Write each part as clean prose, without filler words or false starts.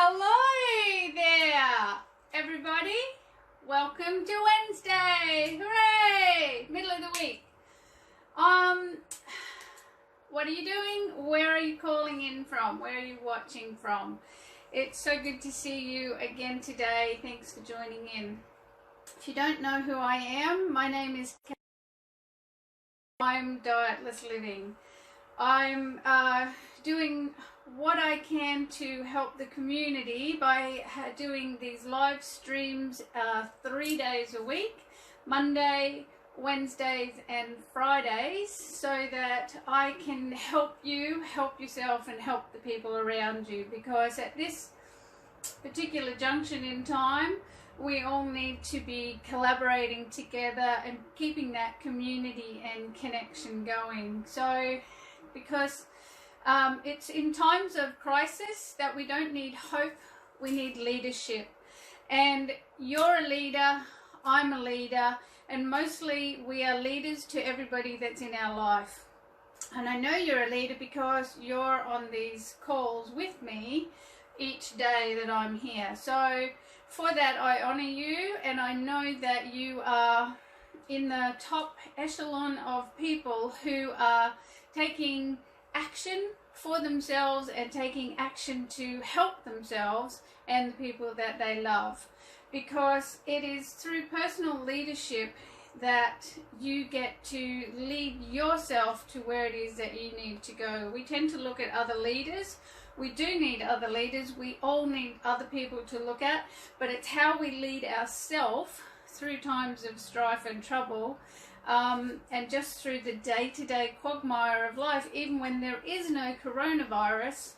Hello there, everybody. Welcome to Wednesday. Hooray! Middle of the week. What are you doing? Where are you calling in from? Where are you watching from? It's so good to see you again today. Thanks for joining in. If you don't know who I am, my name is Kate. I'm Dietless Living. I'm doing what I can to help the community by doing these live streams 3 days a week, Monday, Wednesdays and Fridays, so that I can help you, help yourself and help the people around you, because at this particular junction in time we all need to be collaborating together and keeping that community and connection going. So because it's in times of crisis that we don't need hope, we need leadership. And you're a leader, I'm a leader, and mostly we are leaders to everybody that's in our life. And I know you're a leader because you're on these calls with me each day that I'm here. So for that I honor you, and I know that you are in the top echelon of people who are taking action for themselves and taking action to help themselves and the people that they love, because it is through personal leadership that you get to lead yourself to where it is that you need to go. We tend to look at other leaders. We do need other leaders. We all need other people to look at, but it's how we lead ourselves through times of strife and trouble, and just through the day-to-day quagmire of life. Even when there is no coronavirus,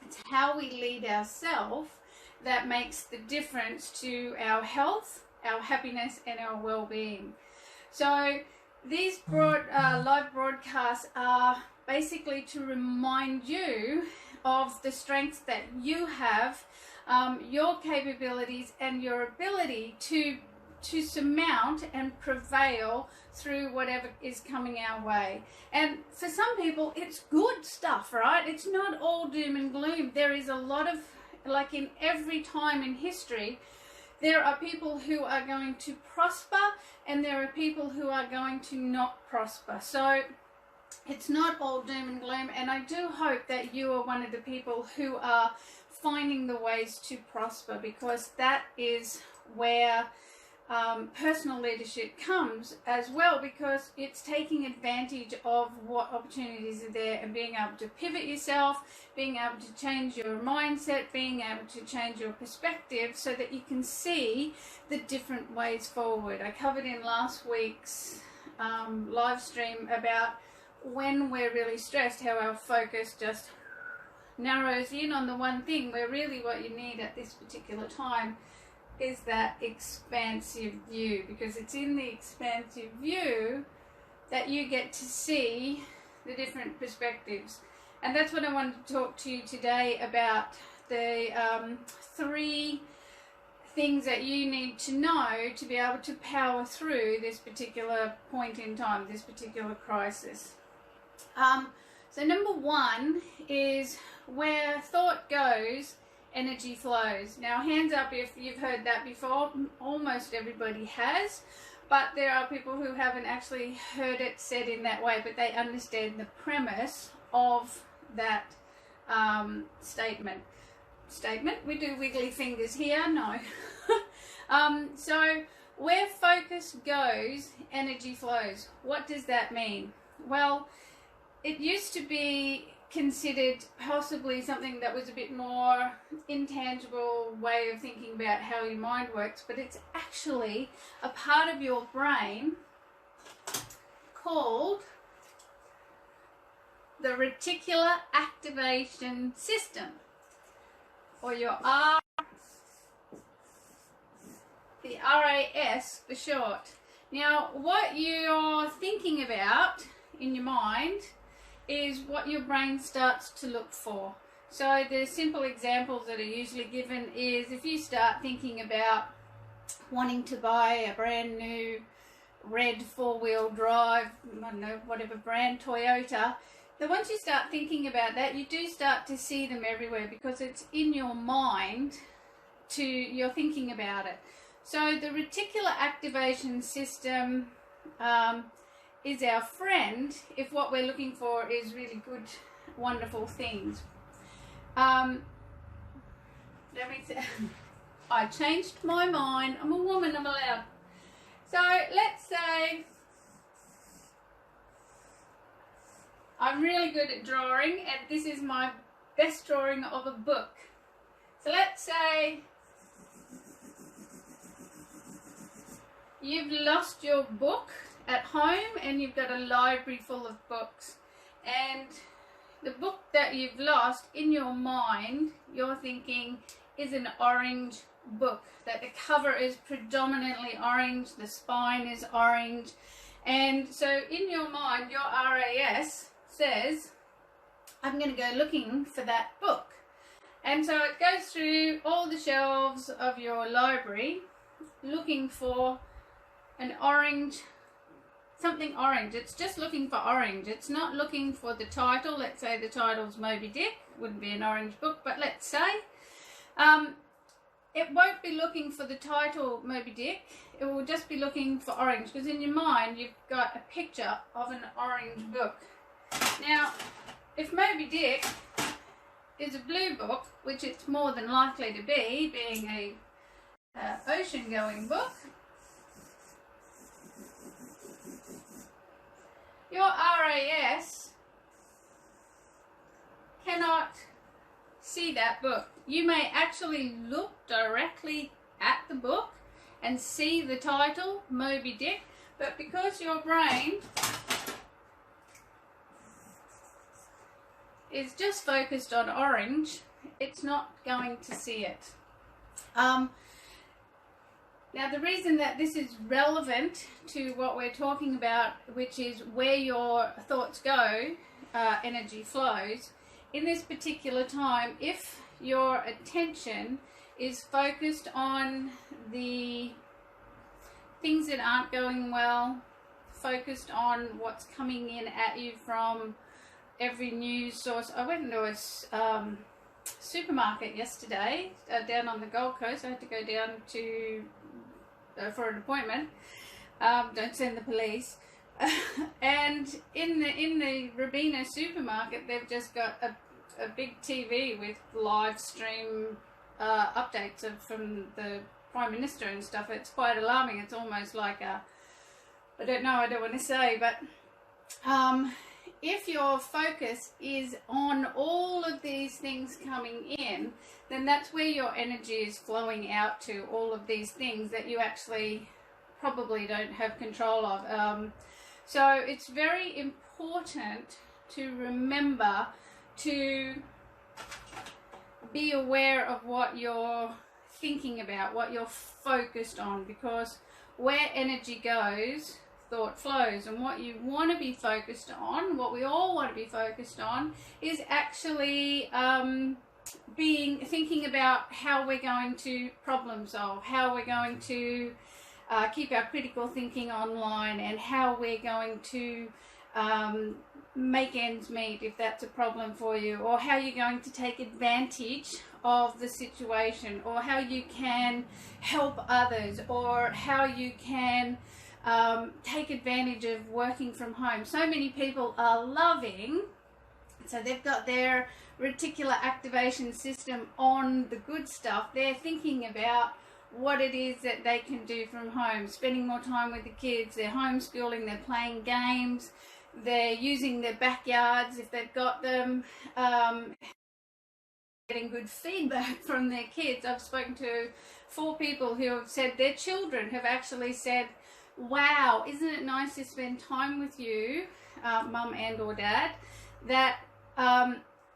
it's how we lead ourselves that makes the difference to our health, our happiness and our well-being. So these live broadcasts are basically to remind you of the strengths that you have, your capabilities and your ability to surmount and prevail through whatever is coming our way. And for some people it's good stuff, right? It's not all doom and gloom. There is a lot of, like in every time in history, there are people who are going to prosper and there are people who are going to not prosper. So it's not all doom and gloom, and I do hope that you are one of the people who are finding the ways to prosper, because that is where personal leadership comes as well, because it's taking advantage of what opportunities are there and being able to pivot yourself, being able to change your mindset, being able to change your perspective so that you can see the different ways forward. I covered in last week's live stream about when we're really stressed, how our focus just narrows in on the one thing, where really what you need at this particular time is that expansive view, because it's in the expansive view that you get to see the different perspectives. And that's what I wanted to talk to you today about, the 3 things that you need to know to be able to power through this particular point in time, this particular crisis. So number 1 is, where thought goes, energy flows. Now hands up if you've heard that before. Almost everybody has, but there are people who haven't actually heard it said in that way, but they understand the premise of that statement. We do wiggly fingers here, no. So where focus goes, energy flows. What does that mean? Well, it used to be considered possibly something that was a bit more intangible way of thinking about how your mind works, but it's actually a part of your brain called the reticular activation system, or your the RAS for short. Now what you're thinking about in your mind is what your brain starts to look for. So the simple examples that are usually given is, if you start thinking about wanting to buy a brand new red 4-wheel drive, I don't know, whatever brand, Toyota, then once you start thinking about that, you do start to see them everywhere, because it's in your mind you're thinking about it. So the reticular activation system is our friend if what we're looking for is really good, wonderful things. Let me see. I changed my mind. I'm a woman, I'm allowed. So let's say I'm really good at drawing, and this is my best drawing of a book. So let's say you've lost your book at home and you've got a library full of books, and the book that you've lost, in your mind you're thinking is an orange book, that the cover is predominantly orange, the spine is orange, and so in your mind your RAS says, I'm going to go looking for that book. And so it goes through all the shelves of your library looking for an orange, something orange. It's just looking for orange. It's not looking for the title. Let's say the title's Moby Dick. Wouldn't be an orange book, but let's say it won't be looking for the title Moby Dick. It will just be looking for orange, because in your mind you've got a picture of an orange book. Now, if Moby Dick is a blue book, which it's more than likely to be, being a ocean-going book, your RAS cannot see that book. You may actually look directly at the book and see the title, Moby Dick, but because your brain is just focused on orange, it's not going to see it. Now, the reason that this is relevant to what we're talking about, which is where your thoughts go, energy flows, in this particular time, if your attention is focused on the things that aren't going well, focused on what's coming in at you from every news source. I went into a supermarket yesterday down on the Gold Coast. I had to go down to for an appointment. Don't send the police. And in the Robina supermarket, they've just got a big TV with live stream updates from the Prime Minister and stuff. It's quite alarming. It's almost like a, I don't know, I don't want to say, but if your focus is on all of these things coming in, then that's where your energy is flowing out to, all of these things that you actually probably don't have control of. So it's very important to remember to be aware of what you're thinking about, what you're focused on, because where energy goes, thought flows. And what you want to be focused on, what we all want to be focused on, is actually thinking about how we're going to problem solve, how we're going to keep our critical thinking online, and how we're going to make ends meet if that's a problem for you, or how you're going to take advantage of the situation, or how you can help others, or how you can take advantage of working from home. So many people are loving, so they've got their reticular activation system on the good stuff. They're thinking about what it is that they can do from home, spending more time with the kids, they're homeschooling, they're playing games, they're using their backyards if they've got them, getting good feedback from their kids. I've spoken to 4 people who have said their children have actually said, wow, isn't it nice to spend time with you, mum and or dad, that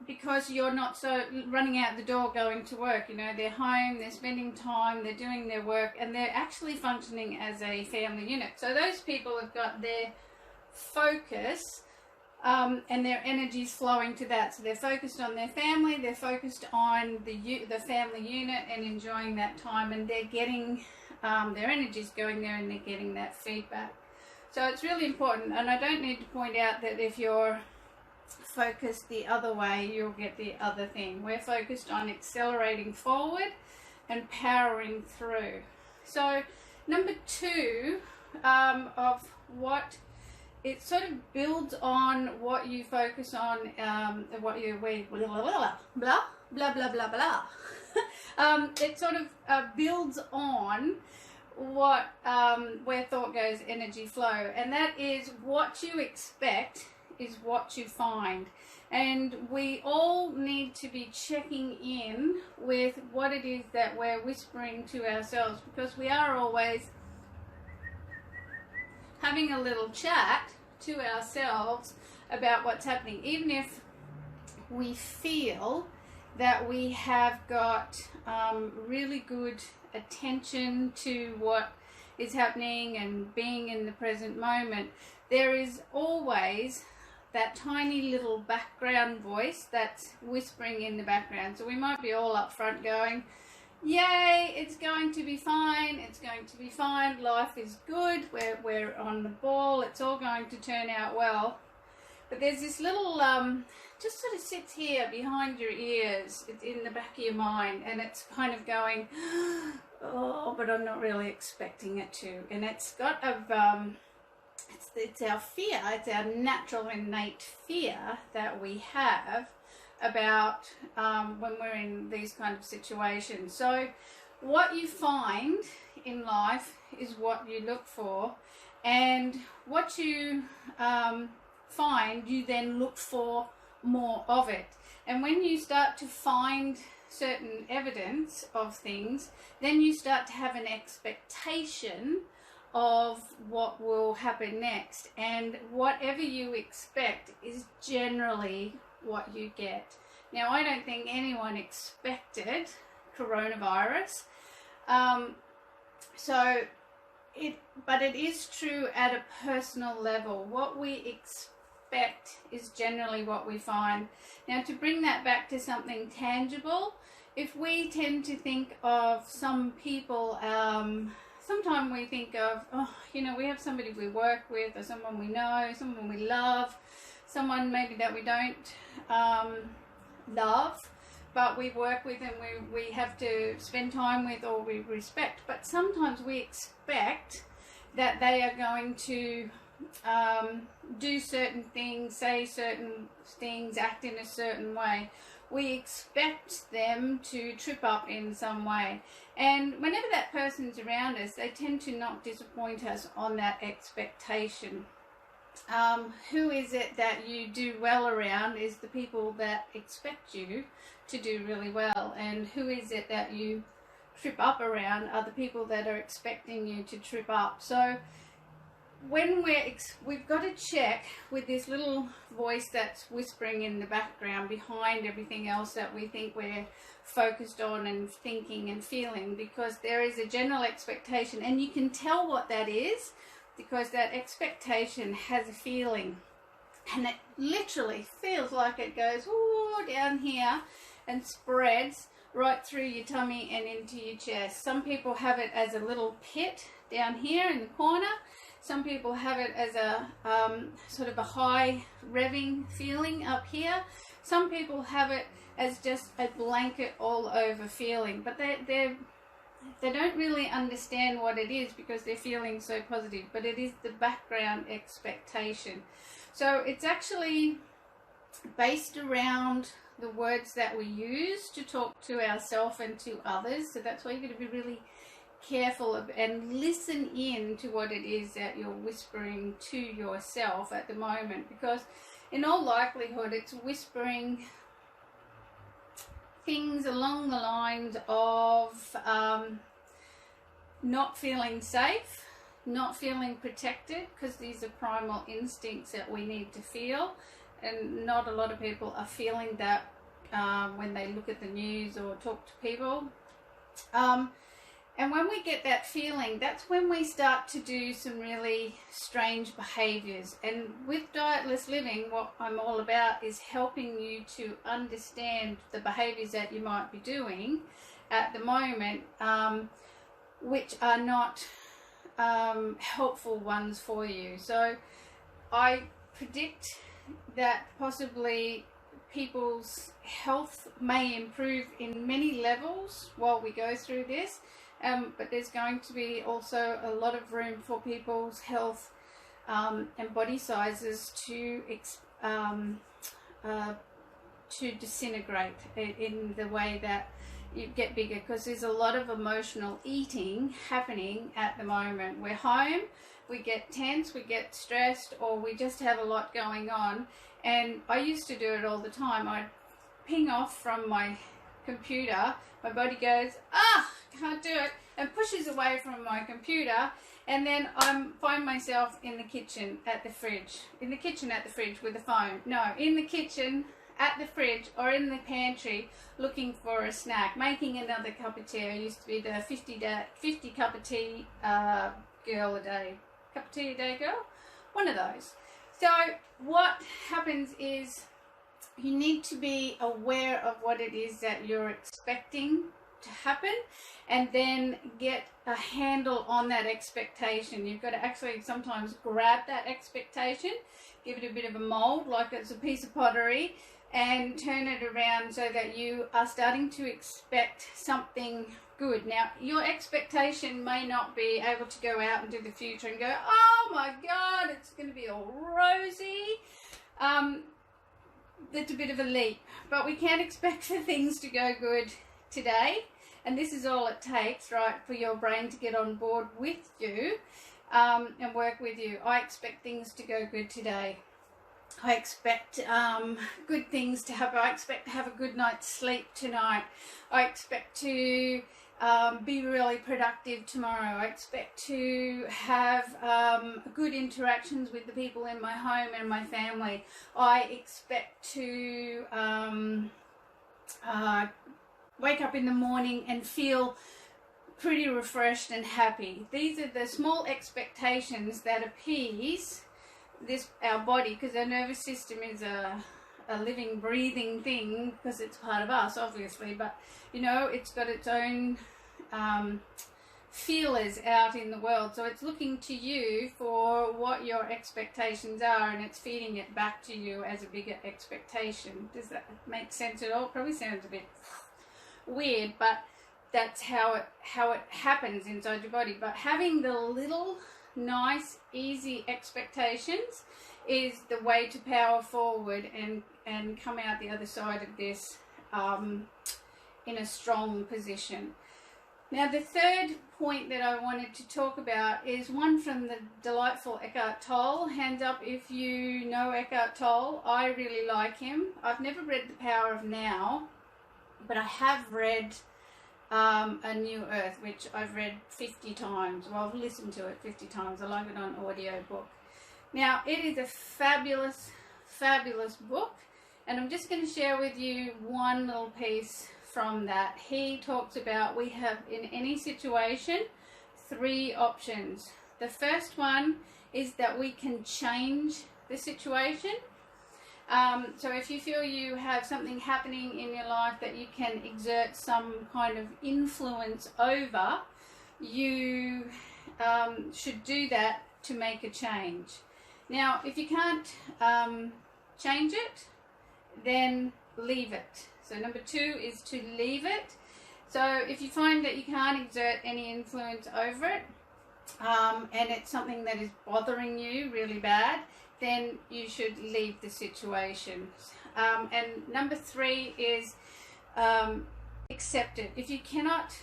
because you're not so running out the door going to work, you know, they're home, they're spending time, they're doing their work, and they're actually functioning as a family unit. So those people have got their focus and their energies flowing to that. So they're focused on their family, they're focused on the family unit and enjoying that time, and they're getting their energies going there, and they're getting that feedback. So it's really important, and I don't need to point out that if you're focus the other way, you'll get the other thing. We're focused on accelerating forward and powering through. So number 2 of what it sort of builds on what you focus on, what you blah blah blah blah blah blah blah. It sort of builds on what where thought goes, energy flow, and that is what you expect is what you find. And we all need to be checking in with what it is that we're whispering to ourselves, because we are always having a little chat to ourselves about what's happening, even if we feel that we have got really good attention to what is happening and being in the present moment. There is always that tiny little background voice that's whispering in the background. So we might be all up front going, yay, it's going to be fine, it's going to be fine, life is good, we're on the ball, it's all going to turn out well. But there's this little, just sort of sits here behind your ears, it's in the back of your mind, and it's kind of going, oh, but I'm not really expecting it to. And it's got a, it's our fear, it's our natural innate fear that we have about when we're in these kind of situations. So what you find in life is what you look for, and what you find, you then look for more of it. And when you start to find certain evidence of things, then you start to have an expectation of what will happen next, and whatever you expect is generally what you get. Now, I don't think anyone expected coronavirus, but it is true at a personal level. What we expect is generally what we find. Now, to bring that back to something tangible, if we tend to think of some people, sometimes we think of, oh, you know, we have somebody we work with, or someone we know, someone we love, someone maybe that we don't love, but we work with and we have to spend time with, or we respect. But sometimes we expect that they are going to do certain things, say certain things, act in a certain way. We expect them to trip up in some way. And whenever that person's around us, they tend to not disappoint us on that expectation. Who is it that you do well around is the people that expect you to do really well. And who is it that you trip up around are the people that are expecting you to trip up. So when we've got to check with this little voice that's whispering in the background behind everything else that we think we're focused on and thinking and feeling, because there is a general expectation, and you can tell what that is because that expectation has a feeling, and it literally feels like it goes down here and spreads right through your tummy and into your chest. Some people have it as a little pit down here in the corner. Some people have it as a sort of a high revving feeling up here. Some people have it as just a blanket all over feeling, but they don't really understand what it is because they're feeling so positive, but it is the background expectation. So it's actually based around the words that we use to talk to ourselves and to others. So that's why you've got to be really careful and listen in to what it is that you're whispering to yourself at the moment, because in all likelihood it's whispering things along the lines of not feeling safe, not feeling protected, because these are primal instincts that we need to feel, and not a lot of people are feeling that when they look at the news or talk to people. And when we get that feeling, that's when we start to do some really strange behaviors. And with Dietless Living, what I'm all about is helping you to understand the behaviors that you might be doing at the moment, which are not helpful ones for you. So I predict that possibly people's health may improve in many levels while we go through this, but there's going to be also a lot of room for people's health and body sizes to disintegrate in the way that you get bigger, because there's a lot of emotional eating happening at the moment. We're home, we get tense, we get stressed, or we just have a lot going on. And I used to do it all the time. I'd ping off from my computer, my body goes, can't do it, and pushes away from my computer, and then I find myself in the kitchen at the fridge, with the phone. No, in the kitchen at the fridge or in the pantry looking for a snack, making another cup of tea. I used to be the 50 cup of tea girl a day. Cup of tea a day girl? One of those. So what happens is you need to be aware of what it is that you're expecting to happen, and then get a handle on that expectation. You've got to actually sometimes grab that expectation, give it a bit of a mold like it's a piece of pottery, and turn it around so that you are starting to expect something good. Now, your expectation may not be able to go out into the future and go, oh my God, it's going to be all rosy. That's a bit of a leap, but we can expect for things to go good today, and this is all it takes, right, for your brain to get on board with you and work with you. I expect things to go good today. I expect good things to happen. I expect to have a good night's sleep tonight. I expect to be really productive tomorrow. I expect to have good interactions with the people in my home and my family. I expect to wake up in the morning and feel pretty refreshed and happy. These are the small expectations that appease our body, because our nervous system is a living, breathing thing, because it's part of us, obviously, but you know, it's got its own feelers out in the world, so it's looking to you for what your expectations are, and it's feeding it back to you as a bigger expectation. Does that make sense at all? It probably sounds a bit weird, but that's how it happens inside your body. But having the little nice easy expectations is the way to power forward and come out the other side of this in a strong position. Now, the third point that I wanted to talk about is one from the delightful Eckhart Tolle. Hands up if you know Eckhart Tolle. I really like him. I've never read The Power of Now, but I have read A New Earth, which I've read 50 times. Well, I've listened to it 50 times. I like it on audio book. Now, it is a fabulous, fabulous book, and I'm just going to share with you one little piece from that. He talks about we have, in any situation, 3 options. The first one is that we can change the situation. So if you feel you have something happening in your life that you can exert some kind of influence over, you should do that to make a change. Now, if you can't change it, then leave it. So number 2 is to leave it. So if you find that you can't exert any influence over it, and it's something that is bothering you really bad, then you should leave the situation. And number 3 is accept it. If you cannot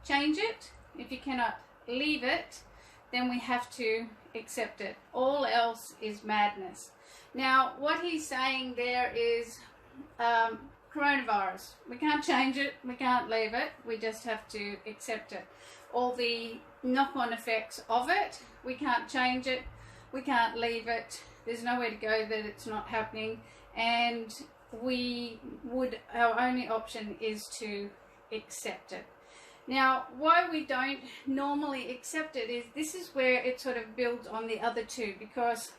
change it, if you cannot leave it, then we have to accept it. All else is madness. Now, what he's saying there is coronavirus. We can't change it, we can't leave it, we just have to accept it. All the knock-on effects of it, we can't change it, we can't leave it, there's nowhere to go that it's not happening, and our only option is to accept it. Now, why we don't normally accept it is this is where it sort of builds on the other 2, because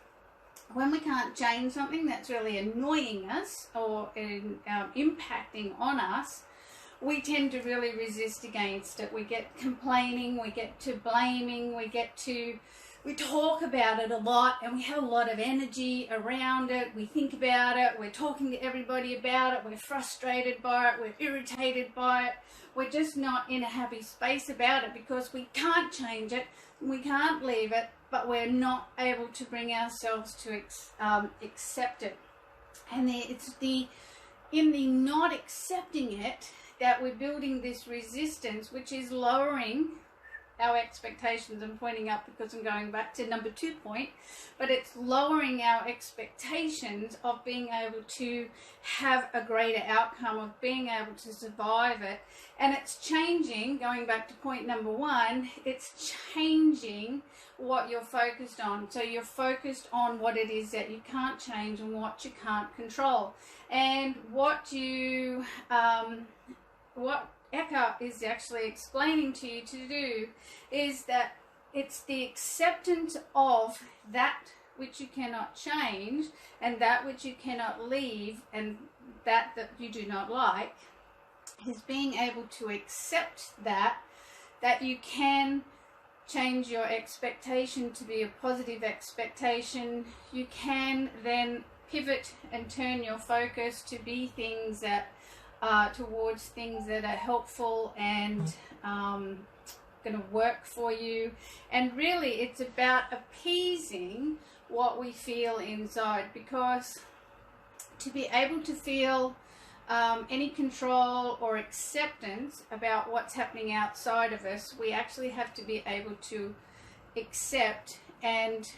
when we can't change something that's really annoying us or impacting on us, we tend to really resist against it. We get complaining, we get to blaming, we get to we talk about it a lot and we have a lot of energy around it. We think about it. We're talking to everybody about it. We're frustrated by it. We're irritated by it. We're just not in a happy space about it because we can't change it. We can't leave it, but we're not able to bring ourselves to accept it. And it's in the not accepting it that we're building this resistance, which is lowering our expectations. I'm pointing up because I'm going back to number 2 point, but it's lowering our expectations of being able to have a greater outcome, of being able to survive it. And it's changing, going back to point number 1, it's changing what you're focused on. So you're focused on what it is that you can't change and what you can't control. And what Eckhart is actually explaining to you to do is that it's the acceptance of that which you cannot change and that which you cannot leave and that you do not like, is being able to accept that you can change your expectation to be a positive expectation. You can then pivot and turn your focus to be things that towards things that are helpful and going to work for you. And really it's about appeasing what we feel inside, because to be able to feel any control or acceptance about what's happening outside of us, we actually have to be able to accept, and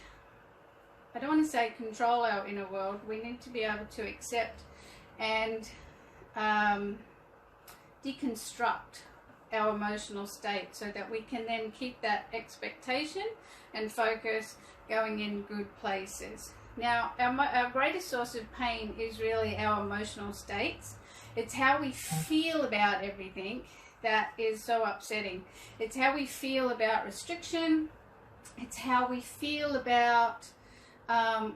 I don't want to say control our inner world. We need to be able to accept and deconstruct our emotional state so that we can then keep that expectation and focus going in good places. Now, our greatest source of pain is really our emotional states. It's how we feel about everything that is so upsetting. It's how we feel about restriction. It's how we feel about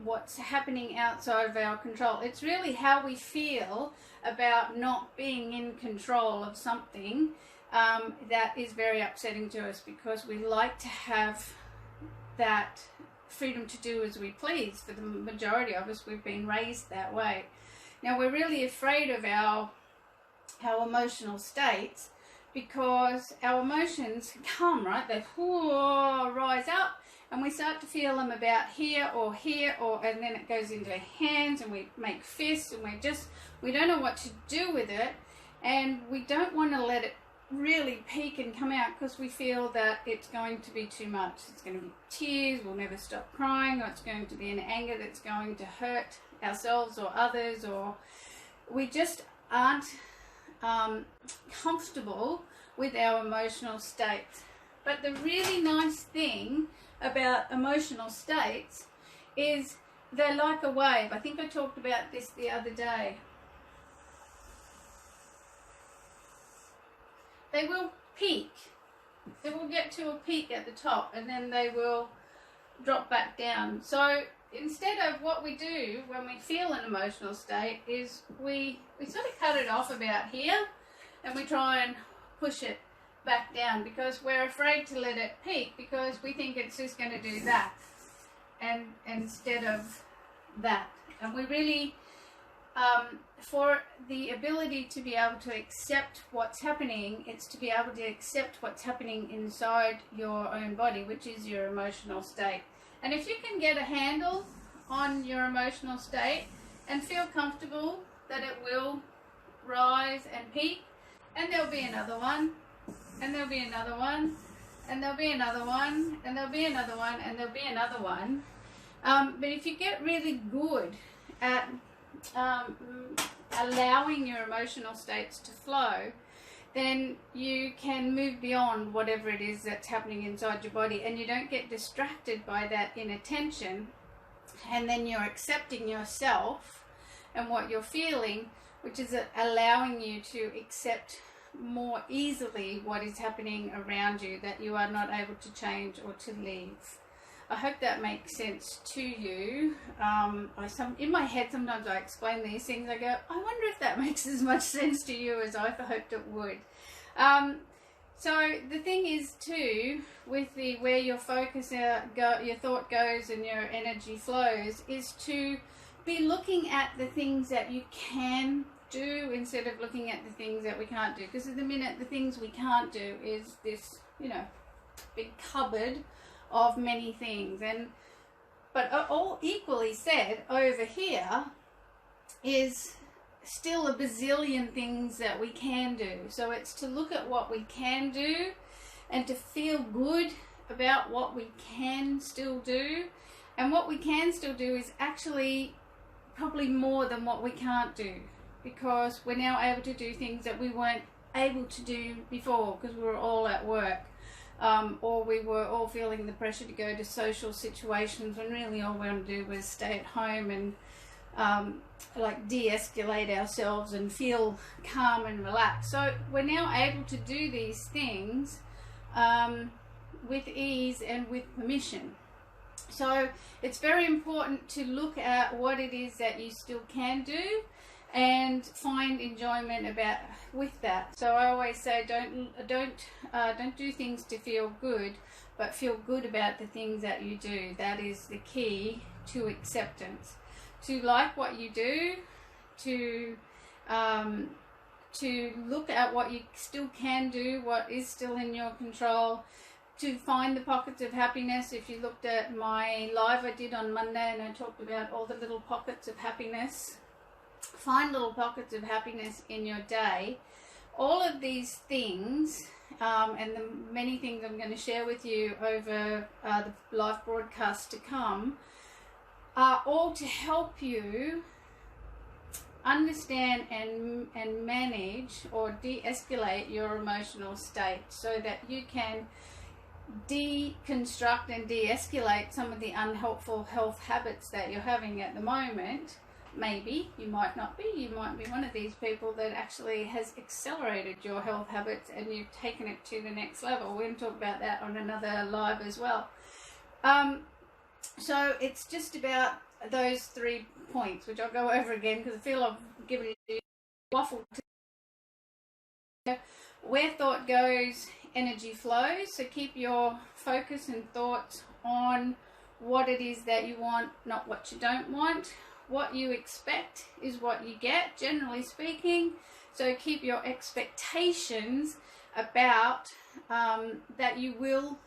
what's happening outside of our control. It's really how we feel about not being in control of something that is very upsetting to us, because we like to have that freedom to do as we please. For the majority of us, we've been raised that way. Now, we're really afraid of our emotional states, because our emotions come, right? They rise up and we start to feel them about here, and then it goes into our hands and we make fists and we don't know what to do with it, and we don't want to let it really peak and come out because we feel that it's going to be too much. It's going to be tears, we'll never stop crying, or it's going to be an anger that's going to hurt ourselves or others, or we just aren't comfortable with our emotional states. But the really nice thing about emotional states is they're like a wave. I think I talked about this the other day. They will peak. They will get to a peak at the top and then they will drop back down. So instead of what we do when we feel an emotional state is we sort of cut it off about here and we try and push it back down, because we're afraid to let it peak because we think it's just going to do that and instead of that. And we really for the ability to be able to accept what's happening, it's to be able to accept what's happening inside your own body, which is your emotional state. And if you can get a handle on your emotional state and feel comfortable that it will rise and peak, and there'll be another one, and there'll be another one, and there'll be another one, and there'll be another one, and there'll be another one. But if you get really good at allowing your emotional states to flow, then you can move beyond whatever it is that's happening inside your body, and you don't get distracted by that inner tension, and then you're accepting yourself and what you're feeling, which is allowing you to accept more easily what is happening around you that you are not able to change or to leave. I hope that makes sense to you. In my head sometimes I explain these things, I go, I wonder if that makes as much sense to you as I hoped it would. So the thing is too, with the where your focus your thought goes and your energy flows, is to be looking at the things that you can do instead of looking at the things that we can't do. Because at the minute, the things we can't do is this, you know, big cupboard of many things. But all equally said, over here is still a bazillion things that we can do. So it's to look at what we can do and to feel good about what we can still do. And what we can still do is actually probably more than what we can't do, because we're now able to do things that we weren't able to do before because we were all at work, or we were all feeling the pressure to go to social situations when really all we wanted to do was stay at home and like de-escalate ourselves and feel calm and relaxed. So we're now able to do these things with ease and with permission. So it's very important to look at what it is that you still can do and find enjoyment with that. So I always say, don't do things to feel good, but feel good about the things that you do. That is the key to acceptance. To like what you do, to look at what you still can do, what is still in your control, to find the pockets of happiness. If you looked at my live I did on Monday and I talked about all the little pockets of happiness, find little pockets of happiness in your day. All of these things and the many things I'm going to share with you over the live broadcast to come are all to help you understand and manage or de-escalate your emotional state, so that you can deconstruct and de-escalate some of the unhelpful health habits that you're having at the moment. Maybe you might not be. You might be one of these people that actually has accelerated your health habits and you've taken it to the next level. We're going to talk about that on another live as well. So it's just about those 3 points, which I'll go over again because I feel I've given you waffle. Where thought goes, energy flows. So keep your focus and thoughts on what it is that you want, not what you don't want. What you expect is what you get, generally speaking. So keep your expectations about that you will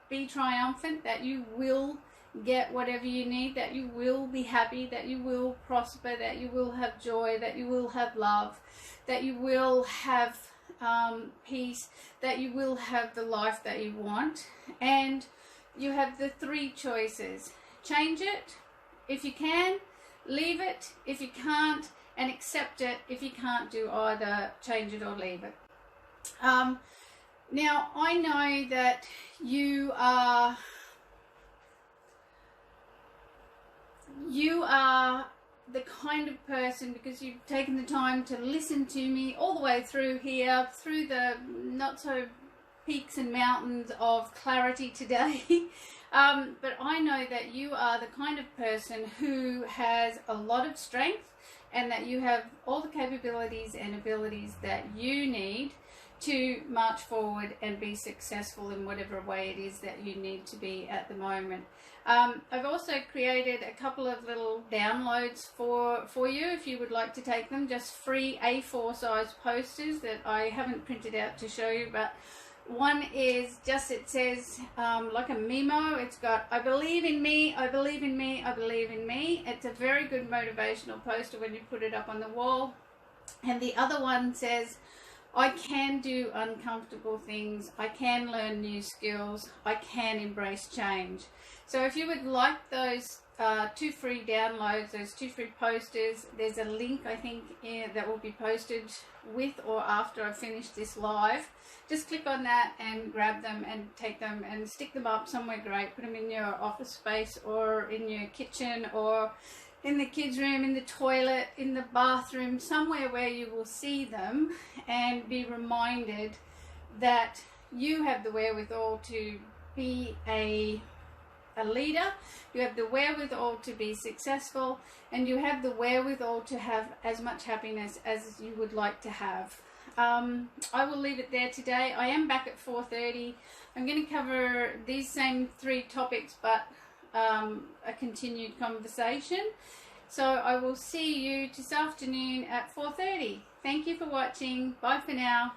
be triumphant, that you will get whatever you need, that you will be happy, that you will prosper, that you will have joy, that you will have love, that you will have peace, that you will have the life that you want. And you have the 3 choices. Change it if you can, leave it if you can't, and accept it if you can't do either. Change it or leave it. Now I know that you are the kind of person, because you've taken the time to listen to me all the way through here, through the not so peaks and mountains of clarity today. But I know that you are the kind of person who has a lot of strength, and that you have all the capabilities and abilities that you need to march forward and be successful in whatever way it is that you need to be at the moment. I've also created a couple of little downloads for you if you would like to take them, just free A4 size posters that I haven't printed out to show you, but one is just, it says like a memo. It's got, I believe in me, I believe in me, I believe in me. It's a very good motivational poster when you put it up on the wall. And the other one says, I can do uncomfortable things, I can learn new skills, I can embrace change. So if you would like those 2 free downloads, those 2 free posters, there's a link I think that will be posted with or after I finish this live. Just click on that and grab them and take them and stick them up somewhere great. Put them in your office space or in your kitchen or in the kids' room, in the toilet, in the bathroom, somewhere where you will see them and be reminded that you have the wherewithal to be a leader, you have the wherewithal to be successful, and you have the wherewithal to have as much happiness as you would like to have. I will leave it there today. I am back at 4:30. I'm going to cover these same 3 topics, but a continued conversation. So I will see you this afternoon at 4:30. Thank you for watching. Bye for now.